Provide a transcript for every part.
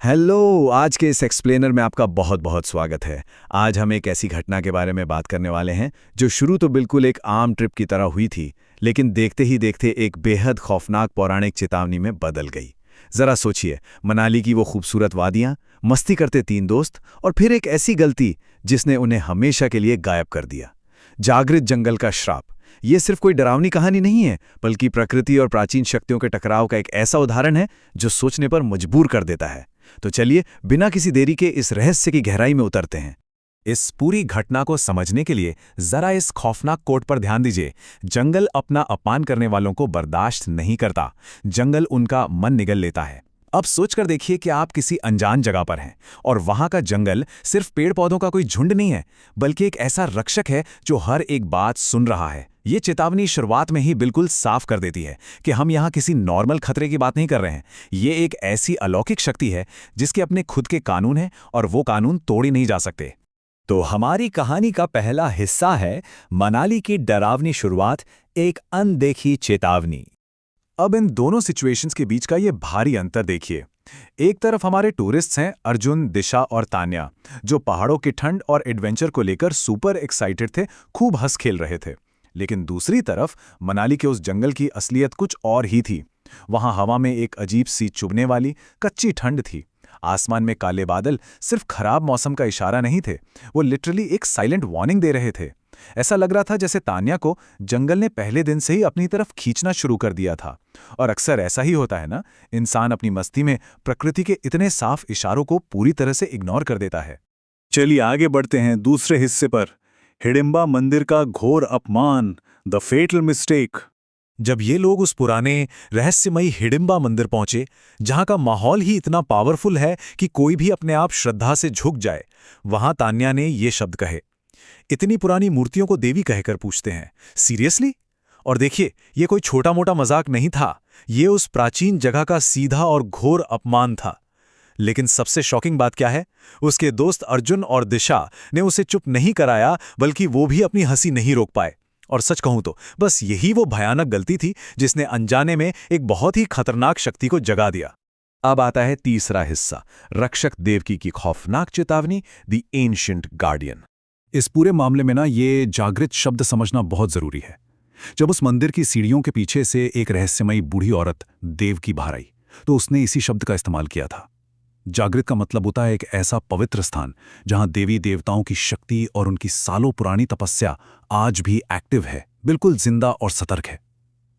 Hello. आज के इस एक्सप्लेनर में आपका बहुत बहुत स्वागत है। आज हम एक ऐसी घटना के बारे में बात करने वाले हैं जो शुरू तो बिल्कुल एक आम ट्रिप की तरह हुई थी, लेकिन देखते ही देखते एक बेहद खौफनाक पौराणिक चेतावनी में बदल गई। जरा सोचिए, मनाली की वो खूबसूरत वादियां, मस्ती करते तीन दोस्त और फिर एक ऐसी गलती जिसने उन्हें हमेशा के लिए गायब कर दिया। जागृत जंगल का श्राप। ये सिर्फ कोई डरावनी कहानी नहीं है, बल्कि प्रकृति और प्राचीन शक्तियों के टकराव का एक ऐसा उदाहरण है जो सोचने पर मजबूर कर देता है। तो चलिए बिना किसी देरी के इस रहस्य की गहराई में उतरते हैं। इस पूरी घटना को समझने के लिए जरा इस खौफनाक कोट पर ध्यान दीजिए। जंगल अपना अपमान करने वालों को बर्दाश्त नहीं करता, जंगल उनका मन निगल लेता है। अब सोचकर देखिए कि आप किसी अनजान जगह पर हैं और वहां का जंगल सिर्फ पेड़ पौधों का कोई झुंड नहीं है, बल्कि एक ऐसा रक्षक है जो हर एक बात सुन रहा है। ये चेतावनी शुरुआत में ही बिल्कुल साफ कर देती है कि हम यहाँ किसी नॉर्मल खतरे की बात नहीं कर रहे हैं। ये एक ऐसी अलौकिक शक्ति है जिसके अपने खुद के कानून हैं और वो कानून तोड़े नहीं जा सकते। तो हमारी कहानी का पहला हिस्सा है मनाली की डरावनी शुरुआत, एक अनदेखी चेतावनी। अब इन दोनों सिचुएशंस के बीच का ये भारी अंतर देखिए। एक तरफ हमारे टूरिस्ट्स हैं अर्जुन, दिशा और तान्या, जो पहाड़ों की ठंड और एडवेंचर को लेकर सुपर एक्साइटेड थे, खूब हंस खेल रहे थे। लेकिन दूसरी तरफ मनाली के उस जंगल की असलियत कुछ और ही थी। वहां हवा में एक अजीब सी चुभने वाली कच्ची ठंड थी। आसमान में काले बादल सिर्फ खराब मौसम का इशारा नहीं थे, वो लिटरली एक साइलेंट वार्निंग दे रहे थे। ऐसा लग रहा था जैसे तान्या को जंगल ने पहले दिन से ही अपनी तरफ खींचना शुरू कर दिया था। और अक्सर ऐसा ही होता है ना, इंसान अपनी मस्ती में प्रकृति के इतने साफ इशारों को पूरी तरह से इग्नोर कर देता है। चलिए आगे बढ़ते हैं दूसरे हिस्से पर। हिडिंबा मंदिर का घोर अपमान, द फेटल मिस्टेक। जब ये लोग उस पुराने रहस्यमयी हिडिंबा मंदिर पहुंचे, जहां का माहौल ही इतना पावरफुल है कि कोई भी अपने आप श्रद्धा से झुक जाए, वहां तान्या ने ये शब्द कहे। इतनी पुरानी मूर्तियों को देवी कहकर पूछते हैं, सीरियसली? और देखिए, ये कोई छोटा मोटा मजाक नहीं था, ये उस प्राचीन जगह का सीधा और घोर अपमान था। लेकिन सबसे शॉकिंग बात क्या है? उसके दोस्त अर्जुन और दिशा ने उसे चुप नहीं कराया, बल्कि वो भी अपनी हंसी नहीं रोक पाए। और सच कहूं तो बस यही वो भयानक गलती थी जिसने अनजाने में एक बहुत ही खतरनाक शक्ति को जगा दिया। अब आता है तीसरा हिस्सा, रक्षक देवकी की खौफनाक चेतावनी, द एंशिएंट गार्डियन। इस पूरे मामले में ये जागृत शब्द समझना बहुत जरूरी है। जब उस मंदिर की सीढ़ियों के पीछे से एक रहस्यमयी बूढ़ी औरत देवकी बाहर आई, तो उसने इसी शब्द का इस्तेमाल किया था। जागृत का मतलब होता है एक ऐसा पवित्र स्थान जहां देवी देवताओं की शक्ति और उनकी सालों पुरानी तपस्या आज भी एक्टिव है, बिल्कुल जिंदा और सतर्क है।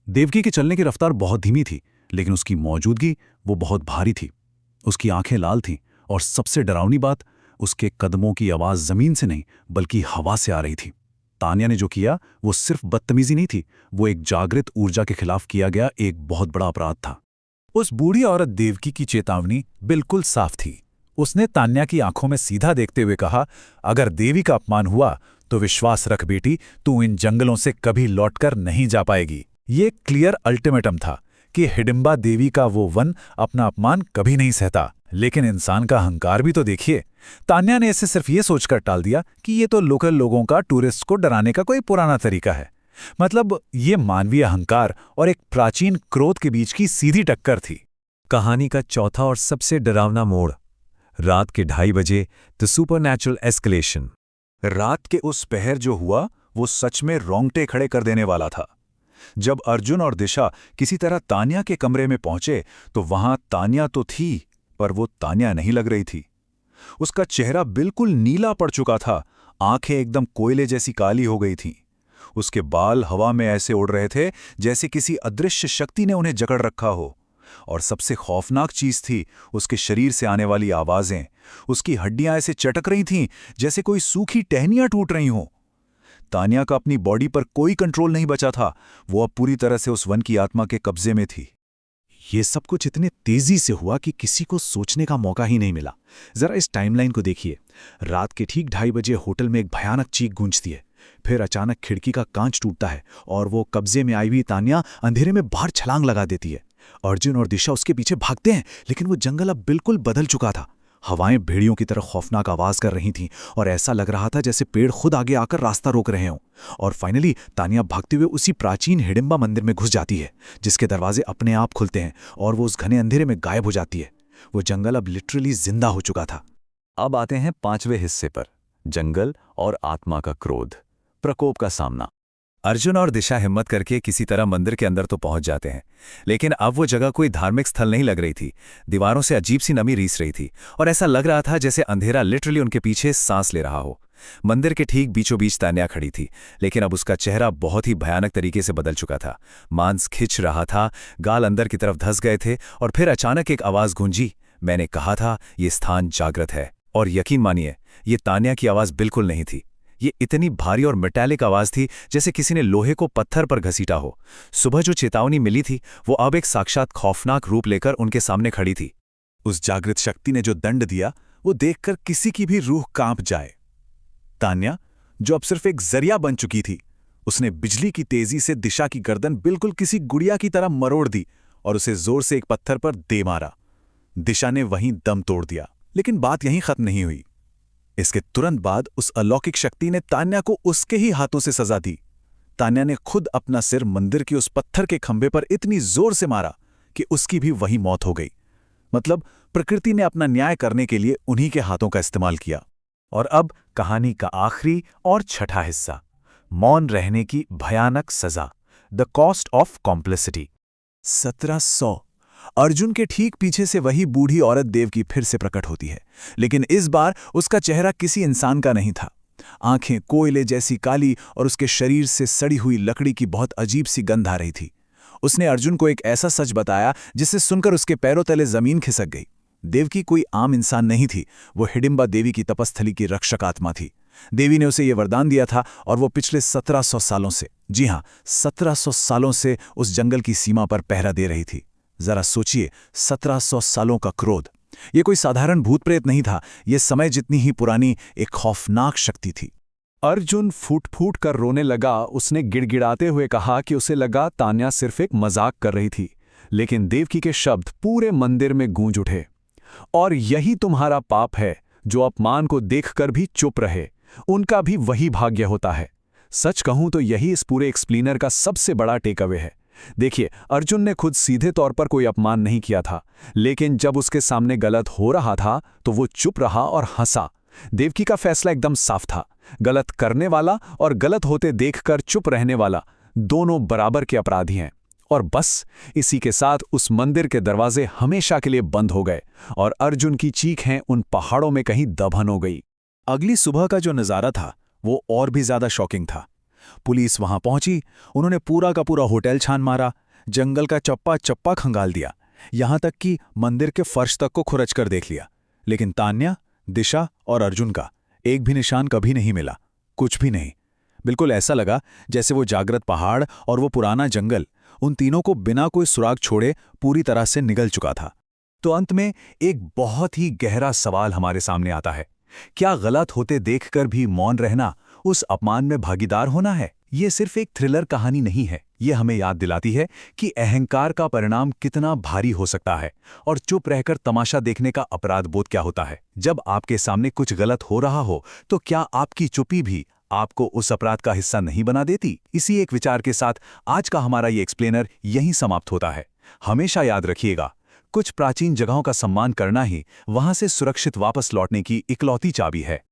देवकी के चलने की रफ्तार बहुत धीमी थी, लेकिन उसकी मौजूदगी वो बहुत भारी थी। उसकी आंखें लाल थीं और सबसे डरावनी बात, उसके कदमों की आवाज जमीन से नहीं बल्कि हवा से आ रही थी। तान्या ने जो किया वो सिर्फ बदतमीजी नहीं थी, वो एक जागृत ऊर्जा के खिलाफ किया गया एक बहुत बड़ा अपराध था। उस बूढ़ी औरत देवकी की चेतावनी बिल्कुल साफ थी। उसने तान्या की आंखों में सीधा देखते हुए कहा, अगर देवी का अपमान हुआ तो विश्वास रख बेटी, तू इन जंगलों से कभी लौटकर नहीं जा पाएगी। ये क्लियर अल्टीमेटम था कि हिडिंबा देवी का वो वन अपना अपमान कभी नहीं सहता। लेकिन इंसान का अहंकार भी तो देखिए। तान्या ने इसे सिर्फ ये सोचकर टाल दिया कि ये तो लोकल लोगों का टूरिस्ट को डराने का कोई पुराना तरीका है। मतलब ये मानवीय अहंकार और एक प्राचीन क्रोध के बीच की सीधी टक्कर थी। कहानी का चौथा और सबसे डरावना मोड़, रात के 2:30 बजे, द सुपरनैचुरल एस्केलेशन। रात के उस पहर जो हुआ वो सच में रोंगटे खड़े कर देने वाला था। जब अर्जुन और दिशा किसी तरह तान्या के कमरे में पहुंचे तो वहां तान्या तो थी, पर वो तान्या नहीं लग रही थी। उसका चेहरा बिल्कुल नीला पड़ चुका था, आंखें एकदम कोयले जैसी काली हो गई थीं। उसके बाल हवा में ऐसे उड़ रहे थे जैसे किसी अदृश्य शक्ति ने उन्हें जकड़ रखा हो। और सबसे खौफनाक चीज थी उसके शरीर से आने वाली आवाजें। उसकी हड्डियां ऐसे चटक रही थीं जैसे कोई सूखी टहनियां टूट रही हों। तान्या का अपनी बॉडी पर कोई कंट्रोल नहीं बचा था, वो अब पूरी तरह से उस वन की आत्मा के कब्जे में थी। ये सब कुछ इतने तेजी से हुआ कि किसी को सोचने का मौका ही नहीं मिला। जरा इस टाइमलाइन को देखिए। रात के ठीक 2:30 बजे होटल में एक भयानक चीख गूंजती है। फिर अचानक खिड़की का कांच टूटता है और वो कब्जे में आई हुई तान्या अंधेरे में बाहर छलांग लगा देती है। अर्जुन और दिशा उसके पीछे भागते हैं, लेकिन वो जंगल अब बिल्कुल बदल चुका था। हवाएं भेड़ियों की तरह खौफनाक आवाज कर रही थीं और ऐसा लग रहा था जैसे पेड़ खुद आगे आकर रास्ता रोक रहे हों। और फाइनली तान्या भागते हुए उसी प्राचीन हिडिंबा मंदिर में घुस जाती है, जिसके दरवाजे अपने आप खुलते हैं और वो उस घने अंधेरे में गायब हो जाती है। वो जंगल अब लिटरली जिंदा हो चुका था। अब आते हैं 5वें हिस्से पर, जंगल और आत्मा का क्रोध, प्रकोप का सामना। अर्जुन और दिशा हिम्मत करके किसी तरह मंदिर के अंदर तो पहुंच जाते हैं, लेकिन अब वो जगह कोई धार्मिक स्थल नहीं लग रही थी। दीवारों से अजीब सी नमी रीस रही थी और ऐसा लग रहा था जैसे अंधेरा लिटरली उनके पीछे सांस ले रहा हो। मंदिर के ठीक बीचों बीच तान्या खड़ी थी, लेकिन अब उसका चेहरा बहुत ही भयानक तरीके से बदल चुका था। मांस खिंच रहा था, गाल अंदर की तरफ धंस गए थे और फिर अचानक एक आवाज गूंजी, मैंने कहा था ये स्थान जागृत है। और यकीन मानिए, ये तान्या की आवाज बिल्कुल नहीं थी। ये इतनी भारी और मेटालिक आवाज थी जैसे किसी ने लोहे को पत्थर पर घसीटा हो। सुबह जो चेतावनी मिली थी वो अब एक साक्षात खौफनाक रूप लेकर उनके सामने खड़ी थी। उस जागृत शक्ति ने जो दंड दिया वो देखकर किसी की भी रूह कांप जाए। तान्या, जो अब सिर्फ एक जरिया बन चुकी थी, उसने बिजली की तेजी से दिशा की गर्दन बिल्कुल किसी गुड़िया की तरह मरोड़ दी और उसे जोर से एक पत्थर पर दे मारा। दिशा ने वहीं दम तोड़ दिया। लेकिन बात यहीं खत्म नहीं हुई। इसके तुरंत बाद उस अलौकिक शक्ति ने तान्या को उसके ही हाथों से सजा दी। तान्या ने खुद अपना सिर मंदिर के उस पत्थर के खंभे पर इतनी जोर से मारा कि उसकी भी वही मौत हो गई। मतलब प्रकृति ने अपना न्याय करने के लिए उन्हीं के हाथों का इस्तेमाल किया। और अब कहानी का आखिरी और छठा हिस्सा, मौन रहने की भयानक सजा, the cost of complicity. 1700 Arjun के ठीक पीछे से वही बूढ़ी औरत देवकी फिर से प्रकट होती है, लेकिन इस बार उसका चेहरा किसी इंसान का नहीं था। आंखें कोयले जैसी काली और उसके शरीर से सड़ी हुई लकड़ी की बहुत अजीब सी गंध आ रही थी। उसने अर्जुन को एक ऐसा सच बताया जिसे सुनकर उसके पैरों तले जमीन खिसक गई। देवकी कोई आम इंसान नहीं थी, वो हिडिंबा देवी की तपस्थली की रक्षक आत्मा थी। देवी ने उसे यह वरदान दिया था और वो पिछले 1700 सालों से, जी हां 1700 सालों से उस जंगल की सीमा पर पहरा दे रही थी। जरा सोचिए, 1700 सालों का क्रोध। ये कोई साधारण भूत प्रेत नहीं था, ये समय जितनी ही पुरानी एक खौफनाक शक्ति थी। अर्जुन फूट फूट कर रोने लगा। उसने गिड़गिड़ाते हुए कहा कि उसे लगा तान्या सिर्फ एक मजाक कर रही थी, लेकिन देवकी के शब्द पूरे मंदिर में गूंज उठे। और यही तुम्हारा पाप है, जो अपमान को देखकर भी चुप रहे, उनका भी वही भाग्य होता है। सच कहूं तो यही इस पूरे एक्सप्लेनर का सबसे बड़ा टेकअवे है। देखिए, अर्जुन ने खुद सीधे तौर पर कोई अपमान नहीं किया था, लेकिन जब उसके सामने गलत हो रहा था तो वो चुप रहा और हंसा। देवकी का फैसला एकदम साफ था, गलत करने वाला और गलत होते देखकर चुप रहने वाला दोनों बराबर के अपराधी हैं। और बस इसी के साथ उस मंदिर के दरवाजे हमेशा के लिए बंद हो गए और अर्जुन की चीखें उन पहाड़ों में कहीं दबन हो गई। अगली सुबह का जो नज़ारा था वो और भी ज्यादा शॉकिंग था। पुलिस वहां पहुंची, उन्होंने पूरा का पूरा होटल छान मारा, जंगल का चप्पा चप्पा खंगाल दिया, यहां तक कि मंदिर के फर्श तक को खुरच कर देख लिया। लेकिन तान्या, दिशा और अर्जुन का एक भी निशान कभी नहीं मिला, कुछ भी नहीं। बिल्कुल ऐसा लगा जैसे वो जागृत पहाड़ और वो पुराना जंगल उन तीनों को बिना कोई सुराग छोड़े पूरी तरह से निगल चुका था। तो अंत में एक बहुत ही गहरा सवाल हमारे सामने आता है, क्या गलत होते देखकर भी मौन रहना उस अपमान में भागीदार होना है? ये सिर्फ एक थ्रिलर कहानी नहीं है, ये हमें याद दिलाती है कि अहंकार का परिणाम कितना भारी हो सकता है और चुप रहकर तमाशा देखने का अपराध बोध क्या होता है। जब आपके सामने कुछ गलत हो रहा हो तो क्या आपकी चुप्पी भी आपको उस अपराध का हिस्सा नहीं बना देती? इसी एक विचार के साथ आज का हमारा ये एक्सप्लेनर यहीं समाप्त होता है। हमेशा याद रखिएगा, कुछ प्राचीन जगहों का सम्मान करना ही वहां से सुरक्षित वापस लौटने की इकलौती चाबी है।